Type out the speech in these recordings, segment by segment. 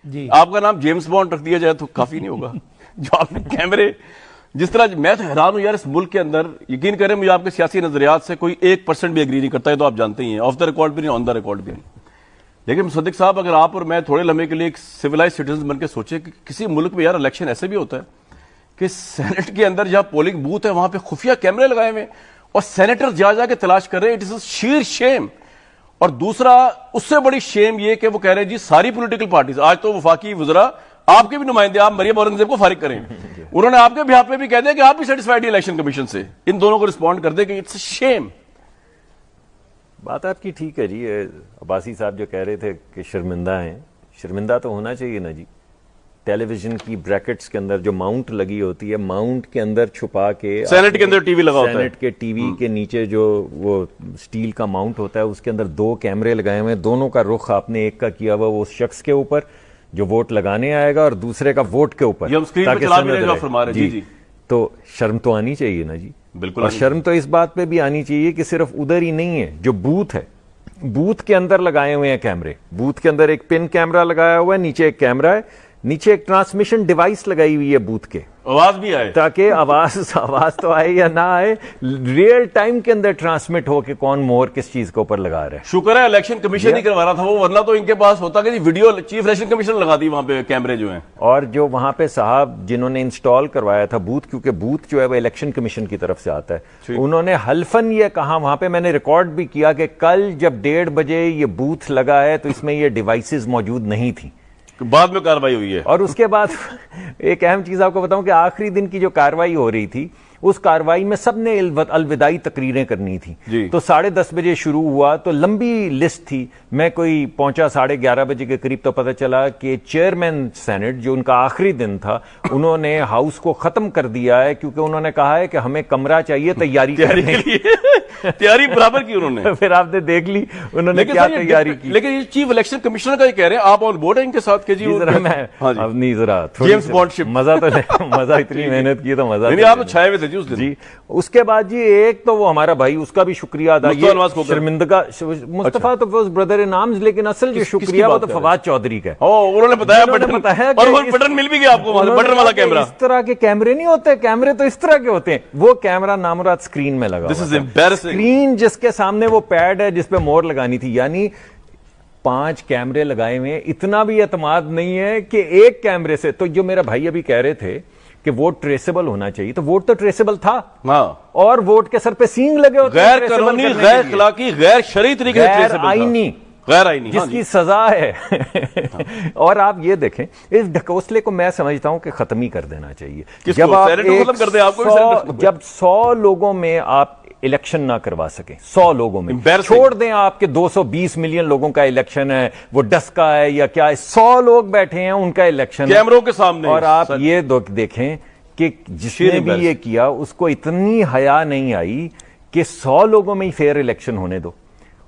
جی آپ کا نام جیمز بانڈ رکھ دیا جائے تو کافی نہیں ہوگا. جو آپ نے کیمرے جس طرح, میں تو حیران ہوں یار اس ملک کے اندر, یقین کریں مجھے آپ کے سیاسی نظریات سے کوئی 1% بھی ایگری نہیں کرتا ہے, تو آپ جانتے ہی ہیں, آف دا ریکارڈ بھی نہیں, آن دا ریکارڈ بھی نہیں. لیکن مصدق صاحب, اگر آپ اور میں تھوڑے لمحے کے لیے ایک سویلائز سٹیزن بن کے سوچیں کہ کسی ملک میں یار الیکشن ایسے بھی ہوتا ہے کہ سینٹ کے اندر جہاں پولنگ بوتھ ہے وہاں پہ خفیہ کیمرے لگائے ہوئے اور سینیٹر جا کے تلاش کر رہے ہیں, اٹ از شیر شیم. اور دوسرا اس سے بڑی شیم یہ کہ وہ کہہ رہے ہیں جی ساری پولیٹیکل پارٹیز, آج تو وفاقی وزراء آپ کے بھی نمائندے آپ مریم اورنگزیب کو فارغ کریں, انہوں نے آپ کے بہاف پہ بھی کہہ دیا کہ آپ بھی سیٹسفائیڈ ہیں الیکشن کمیشن سے, ان دونوں کو رسپونڈ کر دیں کہ اٹس شیم. بات آپ کی ٹھیک ہے جی. عباسی صاحب جو کہہ رہے تھے کہ شرمندہ ہیں, شرمندہ تو ہونا چاہیے نا جی. ٹیلی ویژن کی بریکٹس کے اندر جو ماؤنٹ لگی ہوتی ہے, ماؤنٹ کے اندر چھپا کے سینٹ کے اندر ٹی وی لگا ہوتا ہے, سینٹ کے ٹی وی کے نیچے جو وہ سٹیل کا ماؤنٹ ہوتا ہے اس کے اندر 2 کیمرے لگائے ہوئے ہیں, دونوں کا رخ آپ نے ایک کا کیا ہوا وہ اس شخص کے اوپر جو ووٹ لگانے آئے گا اور دوسرے کا ووٹ کے اوپر, یہ ہم اسکرین پہ چلا بھی رہے ہیں جو آپ فرما رہے ہیں. جی تو شرم تو آنی چاہیے نا جی. بالکل. اور شرم تو اس بات پہ بھی آنی چاہیے کہ صرف ادھر ہی نہیں ہے, جو بوتھ ہے بوتھ کے اندر لگائے ہوئے ہیں کیمرے, بوتھ کے اندر ایک پن کیمرہ لگایا ہوا ہے, نیچے ایک کیمرہ ہے, نیچے ایک ٹرانسمیشن ڈیوائس لگائی ہوئی ہے بوتھ کے, آواز بھی آئے تاکہ آواز تو آئے یا نہ آئے, ریئل ٹائم کے اندر ٹرانسمٹ ہو کہ کون مہر کس چیز کے اوپر لگا رہا ہے. شکر ہے الیکشن کمیشن نہیں کروا رہا تھا وہ, ورنہ تو ان کے پاس ہوتا کہ ویڈیو چیف الیکشن کمیشن لگا دی وہاں پہ کیمرے جو ہیں. اور جو وہاں پہ صاحب جنہوں نے انسٹال کروایا تھا بوتھ, کیونکہ بوتھ جو ہے وہ الیکشن کمیشن کی طرف سے آتا ہے, انہوں نے حلفاً یہ کہا, وہاں پہ میں نے ریکارڈ بھی کیا کہ کل جب 1:30 بجے یہ بوتھ لگا ہے تو اس میں یہ ڈیوائسز موجود نہیں تھیں, بعد میں کاروائی ہوئی ہے. اور اس کے بعد ایک اہم چیز آپ کو بتاؤں کہ آخری دن کی جو کاروائی ہو رہی تھی اس کاروائی میں سب نے الوداعی تقریریں کرنی تھی. تو 10:30 بجے شروع ہوا تو لمبی لسٹ تھی, میں کوئی پہنچا 11:30 بجے کے قریب تو پتہ چلا کہ چیئرمین سینٹ جو ان کا آخری دن تھا انہوں نے ہاؤس کو ختم کر دیا ہے, کیونکہ انہوں نے کہا ہے کہ ہمیں کمرہ چاہیے تیاری کرنے کی. تیاری برابر کی انہوں نے. پھر آپ نے دیکھ لی انہوں نے کیا تیاری کی. لیکن یہ چیف الیکشن کمشنر کا یہ کہہ رہے ہیں آپ آن بورڈ ہیں ان کے ساتھ کہ جی اب نہیں ذرا جیمز بانڈ شپ مزہ تو مزہ اتنی محنت کی تو مزہ نہیں, آپ تو چھائے ہوئے تھے جی اس دن. جی اس کے بعد جی ایک تو وہ ہمارا بھائی, اس کا بھی شکریہ ادا, یہ شرمندگا مصطفیٰ تو وہ برادر ان آرمز, لیکن اصل جو شکریہ وہ تو فواد چودھری کا ہے. انہوں نے بتایا اور وہ بٹن مل بھی گیا آپ کو, بٹن والا کیمرہ. اس طرح کے کیمرے نہیں ہوتے, کیمرے تو اس طرح کے ہوتے ہیں. وہ کیمرہ نامراد اسکرین میں لگا, اسکرین جس کے سامنے وہ پیڈ ہے جس پہ مہر لگانی تھی, یعنی 5 کیمرے لگائے ہوئے ہیں. اتنا بھی اعتماد نہیں ہے کہ ایک کیمرے سے. تو جو میرا بھائی ابھی کہہ رہے تھے کہ ووٹ ٹریسیبل ہونا چاہیے, تو ووٹ تو ٹریسیبل تھا, اور ووٹ کے سر پہ سینگ لگے ہوتے, غیر قانونی, غیر اخلاقی, غیر شرعی طریقے سے ٹریسیبل, آئینی, غیر آئینی, جس کی سزا ہے. اور آپ یہ دیکھیں اس ڈھکوسلے کو میں سمجھتا ہوں کہ ختم ہی کر دینا چاہیے. جب 100 لوگوں میں آپ الیکشن نہ کروا سکیں, 100 لوگوں میں, چھوڑ دیں آپ کے 220 ملین لوگوں کا الیکشن ہے, وہ ڈسکا ہے یا کیا ہے, 100 لوگ بیٹھے ہیں ان کا الیکشن کیمروں کے سامنے. اور آپ یہ دیکھیں کہ جس نے بھی یہ کیا اس کو اتنی حیا نہیں آئی کہ 100 لوگوں میں ہی فیئر الیکشن ہونے دو.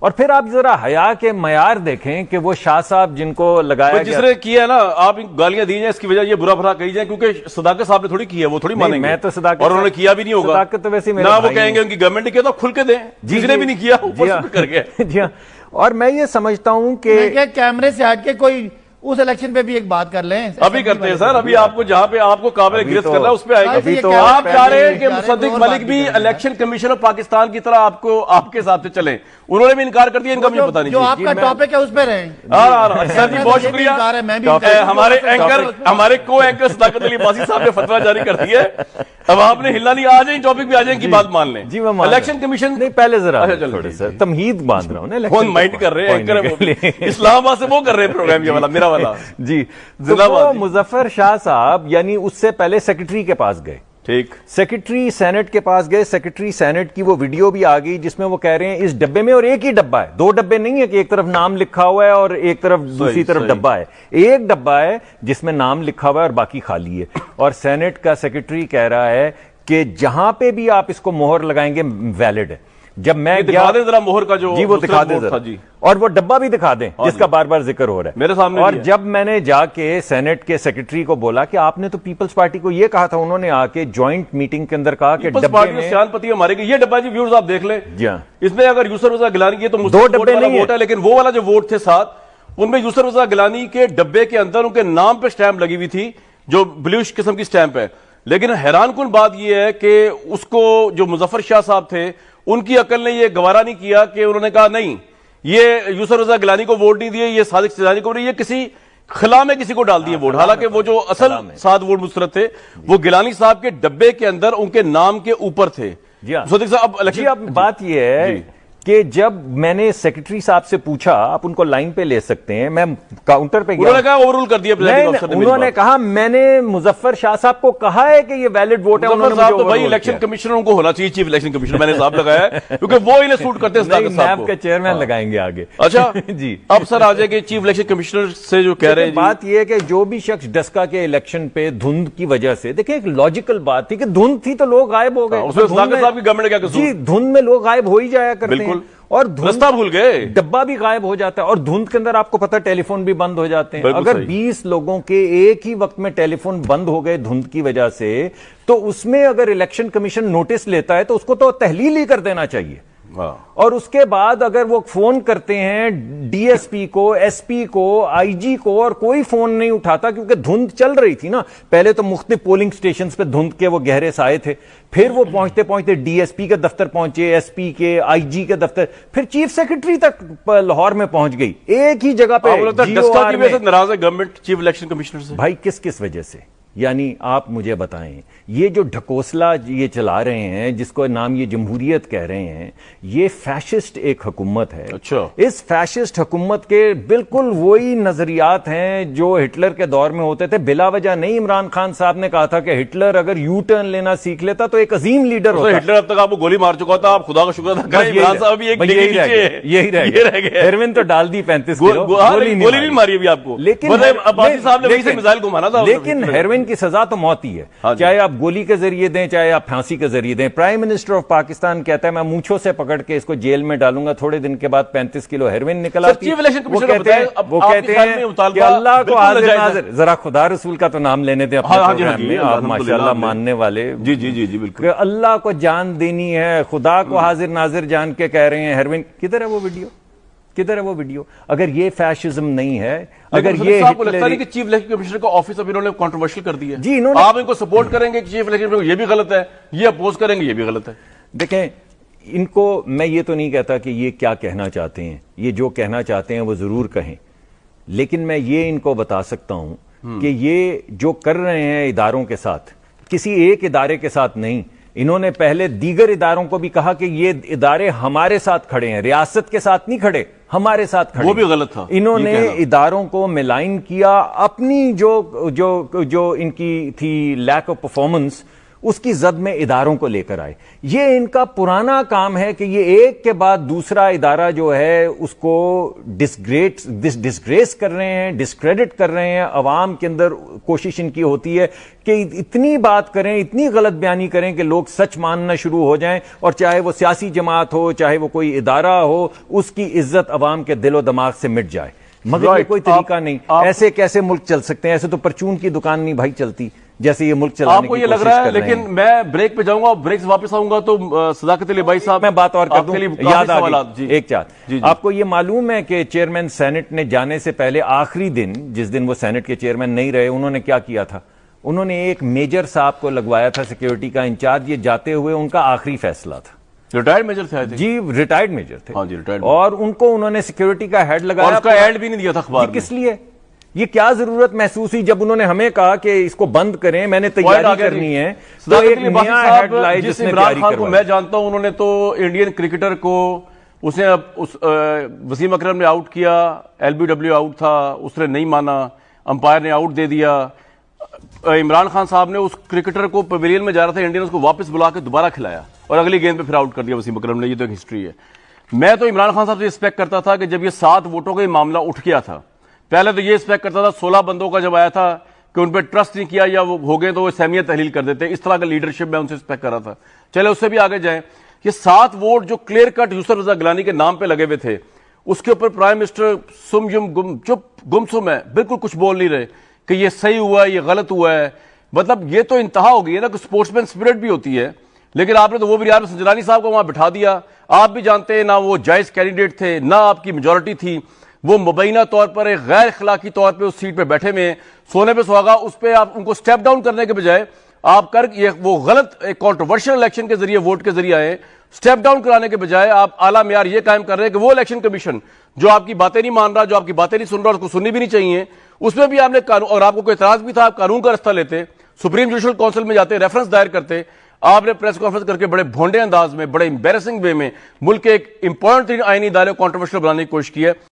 اور پھر آپ ذرا حیا کے معیار دیکھیں کہ وہ شاہ صاحب جن کو لگایا جس نے کیا ہے نا, آپ گالیاں دی جائیں اس کی وجہ یہ برا بھلا کہی جائیں, کیونکہ صداقت صاحب نے تھوڑی کی ہے, وہ تھوڑی مانیں گے. میں تو صداقت, اور انہوں نے کیا بھی نہیں ہوگا, صداقت تو ویسے نہ وہ کہیں گے ان کی گورنمنٹ نے کیا تو کھل کے دیں, جس نے بھی نہیں کیا اوپر کر کے. جی ہاں, اور میں یہ سمجھتا ہوں کہ کیمرے سے ہٹ کے کوئی اس الیکشن پہ بھی ایک بات کر لیں. ابھی کرتے ہیں سر, ابھی آپ کو جہاں پہ آپ کو قابل گرفت کرنا ہے اس پہ آئے گا. آپ چاہ رہے ہیں کہ مصدق ملک بھی الیکشن کمیشن آف پاکستان کی طرح آپ کے حساب سے چلیں, انہوں نے بھی انکار کر دیا, ان کا مجھے پتا نہیں. جو آپ کا ٹاپک ہے اس پہ رہیں. سر جی بہت شکریہ. ہمارے کو اینکر صداقت علی عباسی صاحب نے فتویٰ جاری کر دیا ہے, اب آپ نے ہلنا نہیں, آ جائیں ٹاپک پہ آ جائیں کی بات مان لیں. الیکشن کمیشن نہیں, پہلے ذرا تمہید باندھ رہا ہوں نا, کون مائنڈ کر رہے ہیں, اسلام آباد سے وہ کر رہے ہیں پروگرام, یہ والا میرا والا. جی مظفر شاہ صاحب یعنی اس سے پہلے سیکرٹری کے پاس گئے, ٹھیک, سیکرٹری سینٹ کے پاس گئے, سیکرٹری سینٹ کی وہ ویڈیو بھی آ گئی جس میں وہ کہہ رہے ہیں اس ڈبے میں, اور ایک ہی ڈبہ ہے, 2 ڈبے نہیں ہے کہ ایک طرف نام لکھا ہوا ہے اور ایک طرف دوسری طرف ڈبہ ہے, ایک ڈبہ ہے جس میں نام لکھا ہوا ہے اور باقی خالی ہے. اور سینٹ کا سیکرٹری کہہ رہا ہے کہ جہاں پہ بھی آپ اس کو مہر لگائیں گے ویلڈ ہے. جب میں دکھا دیں ذرا مہر کا جو, جی وہ دکھا دیں ذرا, اور وہ ڈبہ بھی دکھا دیں جس کا بار بار ذکر ہو رہا ہے میرے سامنے. اور جب میں نے جا کے سینٹ کے سیکرٹری کو بولا کہ آپ نے تو پیپلز پارٹی کو یہ کہا تھا, انہوں نے آ کے جوائنٹ میٹنگ کے اندر کہا کہ ڈبے میں سیان پتی ہمارے یہ ڈبہ جی ویورز آپ دیکھ لیں, جی ہاں, اس میں اگر یوسر وزا گلانی کی تو 2 ڈبے نہیں ووٹ ہے, لیکن وہ والا جو ووٹ تھے ساتھ ان میں یوسف رضا گیلانی کے ڈبے کے اندر ان کے نام پہ سٹیمپ لگی ہوئی تھی جو بلیوش قسم کی سٹیمپ ہے. لیکن حیران کن بات یہ ہے کہ اس کو جو مظفر شاہ صاحب تھے ان کی عقل نے یہ گوارا نہیں کیا کہ انہوں نے کہا نہیں یہ یوسف رضا گیلانی کو ووٹ نہیں دیے, یہ صادق سیدانی کو نہیں, یہ کسی خلا میں کسی کو ڈال دیے ووٹ. حالانکہ وہ جو اصل 7 ووٹ مسترد تھے وہ گیلانی صاحب کے ڈبے کے اندر ان کے نام کے اوپر تھے. صادق صاحب اب بات یہ ہے کہ جب میں نے سیکرٹری صاحب سے پوچھا, آپ ان کو لائن پہ لے سکتے ہیں, میں کاؤنٹر پہ گیا, انہوں نے کہا اوور رول کر دیا پریزائڈنگ افسر نے. انہوں نے کہا میں نے مظفر شاہ صاحب کو کہا ہے کہ یہ ویلڈ ووٹ ہے. مظفر صاحب تو بھائی الیکشن کمیشنر کو ہونا چاہیے, چیف الیکشن کمیشنر میں نے صاحب لگایا ہے کیونکہ وہ انہیں سوٹ کرتے ہیں صداقت صاحب کو. نیب کے چیئرمین لگائیں گے آگے. اچھا جی اب سر آ جائے کہ چیف الیکشن کمشنر سے جو کہہ رہے ہیں بات یہ ہے کہ جو بھی شخص ڈسکا کے الیکشن پہ دھند کی وجہ سے, دیکھیں ایک لاجیکل بات تھی کہ دھند تھی تو لوگ غائب ہو گئے. اس میں صداقت صاحب کی گورنمنٹ کیا قصور؟ جی دھند میں لوگ غائب ہو ہی جایا کرتے ہیں اور رستہ بھول گئے, ڈبہ بھی غائب ہو جاتا ہے اور دھند کے اندر آپ کو پتہ ٹیلی فون بھی بند ہو جاتے ہیں. اگر 20 لوگوں کے ایک ہی وقت میں ٹیلی فون بند ہو گئے دھند کی وجہ سے, تو اس میں اگر الیکشن کمیشن نوٹس لیتا ہے تو اس کو تو تحلیل ہی کر دینا چاہیے. اور اس کے بعد اگر وہ فون کرتے ہیں ڈی ایس پی کو, ایس پی کو, آئی جی کو, اور کوئی فون نہیں اٹھاتا کیونکہ دھند چل رہی تھی نا. پہلے تو مختلف پولنگ سٹیشنز پہ دھند کے وہ گہرے سائے تھے, پھر وہ پہنچتے پہنچتے ڈی ایس پی کے دفتر پہنچے, ایس پی کے, آئی جی کے دفتر, پھر چیف سیکرٹری تک لاہور میں پہنچ گئی ایک ہی جگہ پہ. ناراض ہے گورنمنٹ چیف الیکشن کمشنر سے بھائی کس وجہ سے؟ یعنی آپ مجھے بتائیں, یہ جو ڈھکوسلا یہ چلا رہے ہیں جس کو نام یہ جمہوریت کہہ رہے ہیں, یہ فیشسٹ ایک حکومت ہے. اچھا اس فیشسٹ حکومت کے بالکل وہی نظریات ہیں جو ہٹلر کے دور میں ہوتے تھے. بلا وجہ نہیں عمران خان صاحب نے کہا تھا کہ ہٹلر اگر یو ٹرن لینا سیکھ لیتا تو ایک عظیم لیڈر ہوتا. ہٹلر اب تک آپ کو گولی مار چکا تھا, آپ خدا کا شکر ادا کریں, عمران صاحب بھی ایک یہی رہ گیا. ہیروین تو ڈال دی 35 کلو, گولی نہیں ماری ابھی آپ کو, لیکن میزائل گھمانا تھا. لیکن ہیروین کی سزا تو موت ہے, چاہے آپ گولی کے ذریعے دیں چاہے آپ پھانسی کے ذریعے دیں. پرائم منسٹر آف پاکستان کہتا ہے میں مونچھوں سے پکڑ کے اس کو جیل میں ڈالوں گا, تھوڑے دن کے بعد 35 کلو ہیروین نکل آتی ہے. وہ کہتے ہیں کہ اللہ کو حاضر ناظر, ذرا خدا رسول کا تو نام لینے دیں اپنے پروگرام میں, آپ ماشاءاللہ ماننے والے. جی جی جی جی بالکل. کہ اللہ کو جان دینی ہے, خدا کو حاضر ناظر جان کے کہہ رہے ہیں ہیروین. کدھر ہے وہ ویڈیو, کدھر ہے وہ ویڈیو؟ اگر یہ فیشزم نہیں ہے, اگر یہ آپ کو لگتا نہیں کہ چیف الیکشن کمشنر کا آفس اب انہوں نے کنٹروورشل کر دیا؟ جی آپ ان کو سپورٹ کریں گے چیف الیکشن کمشنر, یہ بھی غلط ہے, یہ اپوز کریں گے, یہ بھی غلط ہے. دیکھیں ان کو میں یہ تو نہیں کہتا کہ یہ کیا کہنا چاہتے ہیں, یہ جو کہنا چاہتے ہیں وہ ضرور کہیں, لیکن میں یہ ان کو بتا سکتا ہوں کہ یہ جو کر رہے ہیں اداروں کے ساتھ, کسی ایک ادارے کے ساتھ نہیں, انہوں نے پہلے دیگر اداروں کو بھی کہا کہ یہ ادارے ہمارے ساتھ کھڑے ہیں, ریاست کے ساتھ نہیں کھڑے, ہمارے ساتھ کھڑے. وہ بھی غلط تھا. انہوں نے اداروں کو ملائن کیا, اپنی جو ان کی تھی لیک آف پرفارمنس اس کی زد میں اداروں کو لے کر آئے. یہ ان کا پرانا کام ہے کہ یہ ایک کے بعد دوسرا ادارہ جو ہے اس کو ڈسگریس کر رہے ہیں, ڈسکریڈٹ کر رہے ہیں. عوام کے اندر کوشش ان کی ہوتی ہے کہ اتنی بات کریں, اتنی غلط بیانی کریں کہ لوگ سچ ماننا شروع ہو جائیں, اور چاہے وہ سیاسی جماعت ہو, چاہے وہ کوئی ادارہ ہو, اس کی عزت عوام کے دل و دماغ سے مٹ جائے. مگر یہ کوئی طریقہ نہیں. ایسے کیسے ملک چل سکتے ہیں؟ ایسے تو پرچون کی دکان نہیں بھائی چلتی جیسے یہ ملک چلانے کی کوشش کر رہے ہیں. آپ کو یہ لگ رہا ہے, لیکن میں بریک پہ جاؤں گا, بریک سے واپس آؤں گا تو صداقت علی بھائی صاحب میں بات اور کر دوں, یاد آ گئی ایک چیز. آپ کو یہ معلوم ہے کہ چیئرمین سینٹ نے جانے سے پہلے آخری دن, جس دن وہ سینٹ کے چیئرمین نہیں رہے, انہوں نے کیا کیا تھا؟ انہوں نے ایک میجر صاحب کو لگوایا تھا سیکیورٹی کا انچارج. یہ جاتے ہوئے ان کا آخری فیصلہ تھا. ریٹائرڈ میجر تھے جی, ریٹائرڈ میجر تھے. ہاں جی ریٹائرڈ. اور ان کو انہوں نے سیکیورٹی کا ہیڈ لگایا, اور اس کا ایڈ بھی نہیں دیا تھا اخبار میں. کس لیے؟ یہ کیا ضرورت محسوس ہوئی جب انہوں نے ہمیں کہا کہ اس کو بند کریں, میں نے تیاری کرنی ہے, تو ایک نیا ہیڈ لائے جس نے عمران خان کو میں جانتا ہوں, انہوں نے تو انڈین کرکٹر کو اس نے وسیم اکرم نے آؤٹ کیا, ایل بی ڈبلیو آؤٹ تھا, اس نے نہیں مانا, امپائر نے آؤٹ دے دیا. عمران خان صاحب نے اس کرکٹر کو پویلین میں جا رہا تھا انڈین, اس کو واپس بلا کے دوبارہ کھلایا اور اگلی گیند پہ پھر آؤٹ کر دیا وسیم اکرم نے. یہ تو ایک ہسٹری ہے. میں تو عمران خان صاحب سے ایکسپیکٹ کرتا تھا کہ جب یہ 7 ووٹوں کا معاملہ اٹھ گیا تھا, پہلے تو یہ ایکسپیکٹ کرتا تھا 16 بندوں کا جب آیا تھا کہ ان پہ ٹرسٹ نہیں کیا یا وہ ہو گئے تو وہ سہمیت تحلیل کر دیتے, اس طرح کا لیڈرشپ میں ان سے ایکسپیکٹ کر رہا تھا. چلے اس سے بھی آگے جائیں. یہ 7 ووٹ جو کلیئر کٹ یوسف رضا گیلانی کے نام پہ لگے ہوئے تھے, اس کے اوپر پرائم منسٹر گمسم ہے, بالکل کچھ بول نہیں رہے کہ یہ صحیح ہوا ہے, یہ غلط ہوا ہے. مطلب یہ تو انتہا ہو گئی ہے نا, کہ اسپورٹس مین اسپرٹ بھی ہوتی ہے, لیکن آپ نے تو وہ بھی یار سنجرانی صاحب کو وہاں بٹھا دیا. آپ بھی جانتے ہیں نہ وہ جائز کینڈیڈیٹ تھے, نہ آپ کی میجورٹی تھی, وہ مبینہ طور پر ایک غیر اخلاقی طور پہ اس سیٹ پہ بیٹھے ہوئے ہیں، سونے پہ سہاگا، اس پہ آپ ان کو سٹیپ ڈاؤن کرنے کے بجائے آپ وہ غلط کنٹروورشل الیکشن کے ذریعے، ووٹ کے ذریعے آئے، سٹیپ ڈاؤن کرانے کے بجائے آپ اعلیٰ معیار یہ قائم کر رہے ہیں کہ وہ الیکشن کمیشن جو آپ کی باتیں نہیں مان رہا، جو آپ کی باتیں نہیں سن رہا، اس کو سننی بھی نہیں چاہیے، اس میں بھی آپ نے قانون، اور آپ کو کوئی اعتراض بھی تھا، آپ قانون کا راستہ لیتے، سپریم جوڈیشل کونسل میں جاتے، ریفرنس دائر کرتے، آپ نے پریس کانفرنس کر کے بڑے بھونڈے انداز میں، بڑے امبیرسنگ وے میں ملک کے ایک امپورٹنٹ آئینی ادارے کو کنٹروورشل بنانے کی کوشش کی ہے۔